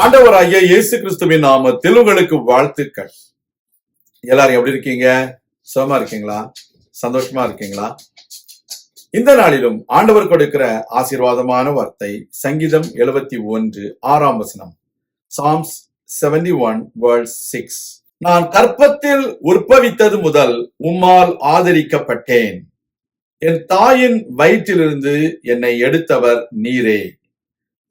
ஆண்டவராகிய இயேசு கிறிஸ்துவின் நாமத்தில் உங்களுக்கு வாழ்த்துக்கள். எல்லாரும் எப்படி இருக்கீங்க? சுகமா இருக்கீங்களா? சந்தோஷமா இருக்கீங்களா? இந்த நாளிலும் ஆண்டவர் கொடுக்கிற ஆசீர்வாதமான வார்த்தை சங்கீதம் 71:6 Psalms 71:6. நான் கற்பத்தில் உற்பவித்தது முதல் உம்மால் ஆதரிக்கப்பட்டேன். என் தாயின் வயிற்றிலிருந்து என்னை எடுத்தவர் நீரே.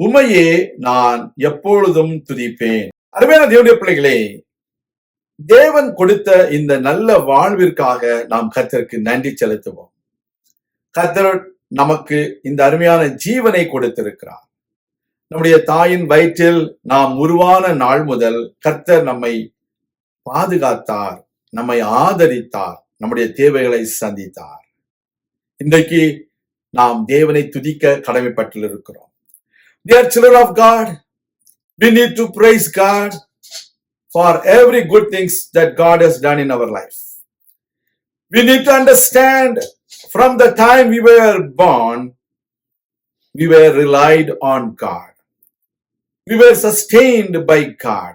உம்மையே நான் எப்பொழுதும் துதிப்பேன். அருமையான தேவனுடைய பிள்ளைகளே, தேவன் கொடுத்த இந்த நல்ல வாழ்விற்காக நாம் கர்த்தருக்கு நன்றி செலுத்துவோம். கர்த்தர் நமக்கு இந்த அருமையான ஜீவனை கொடுத்திருக்கிறார். நம்முடைய தாயின் வயிற்றில் நாம் உருவான நாள் முதல் கர்த்தர் நம்மை பாதுகாத்தார், நம்மை ஆதரித்தார், நம்முடைய தேவைகளை சந்தித்தார். இன்றைக்கு நாம் தேவனை துதிக்க கடமைப்பட்டிருக்கிறோம். Dear children of God, we need to praise God for every good things that God has done in our life. We need to understand from the time we were born, we were relied on God. We were sustained by God.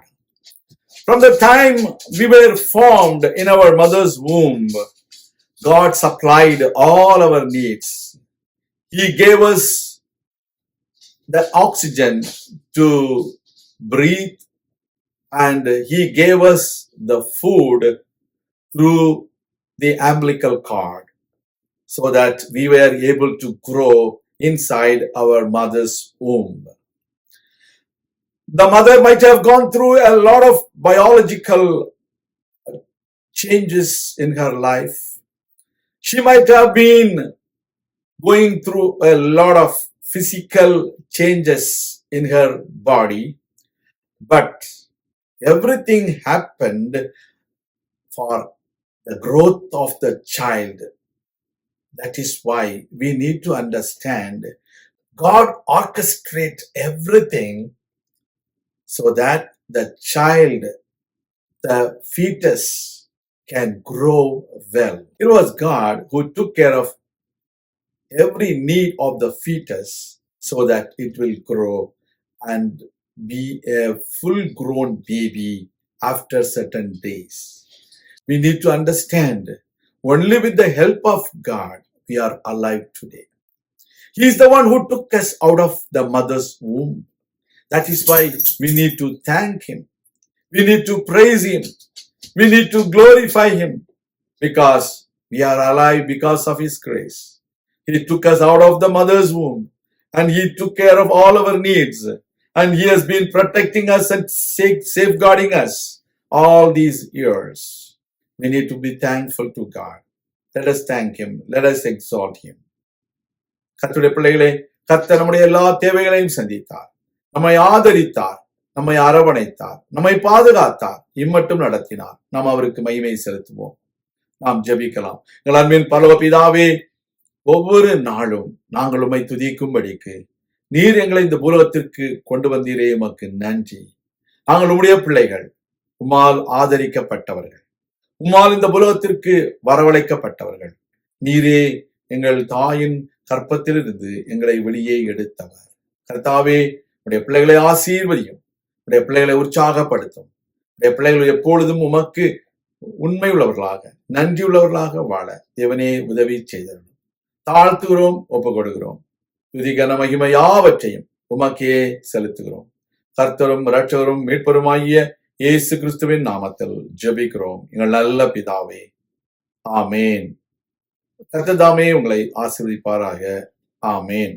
From the time we were formed in our mother's womb, God supplied all our needs. He gave us the oxygen to breathe, and He gave us the food through the umbilical cord so that we were able to grow inside our mother's womb. The mother might have gone through a lot of biological changes in her life. She might have been going through a lot of physical changes in her body, but everything happened for the growth of the child. That is why we need to understand God orchestrates everything so that the child, the fetus, can grow well. It was God who took care of every need of the fetus so that it will grow and be a full-grown baby after certain days. We need to understand only with the help of God we are alive today. He is the one who took us out of the mother's womb. That is why we need to thank Him. We need to praise Him. We need to glorify Him because we are alive because of His grace. He took us out of the mother's womb and He took care of all our needs, and He has been protecting us and safeguarding us all these years. We need to be thankful to God. Let us thank Him. Let us exalt Him. கர்த்தருடைய பிள்ளைகளே, கர்த்தர் நம்முடைய எல்லா தேவைகளையும் சந்தித்தார், நம்மை ஆதரித்தார், நம்மை அரவணைத்தார், நம்மை பாதுகாத்தார், இம்மட்டும் நடத்தினார். நாம் அவருக்கு மகிமை செலுத்துவோம். நாம் ஜெபிக்கலாம். எங்கள் அன்பின் பரலோக பிதாவே, ஒவ்வொரு நாளும் நாங்கள் உம்மை துதிக்கும்படிக்கு நீர் எங்களை இந்த பூலகத்திற்கு கொண்டு வந்தீரே, உமக்கு நன்றி. நாங்கள் உம்முடைய பிள்ளைகள், உம்மால் ஆதரிக்கப்பட்டவர்கள், உம்மால் இந்த பூலகத்திற்கு வரவழைக்கப்பட்டவர்கள். நீரே எங்கள் தாயின் கற்பத்திலிருந்து எங்களை வெளியே எடுத்தவர். கர்த்தாவே, உடைய பிள்ளைகளை ஆசீர்வதியும், உடைய பிள்ளைகளை உற்சாகப்படுத்தும், உடைய பிள்ளைகள் எப்பொழுதும் உமக்கு உண்மை உள்ளவர்களாக, நன்றி உள்ளவர்களாக வாழ தேவனே உதவி செய்தவர்கள். தாழ்த்துகிறோம், ஒப்பு கொடுக்கிறோம். துதிகன மகிமை யாவற்றையும் உமக்கே செலுத்துகிறோம். கர்த்தரும் இரட்சகரும் மீட்பருமாகிய இயேசு கிறிஸ்துவின் நாமத்தில் ஜெபிக்கிறோம் எங்கள் நல்ல பிதாவே, ஆமேன். கர்த்தர் தாமே உங்களை ஆசீர்வதிப்பாராக. ஆமேன்.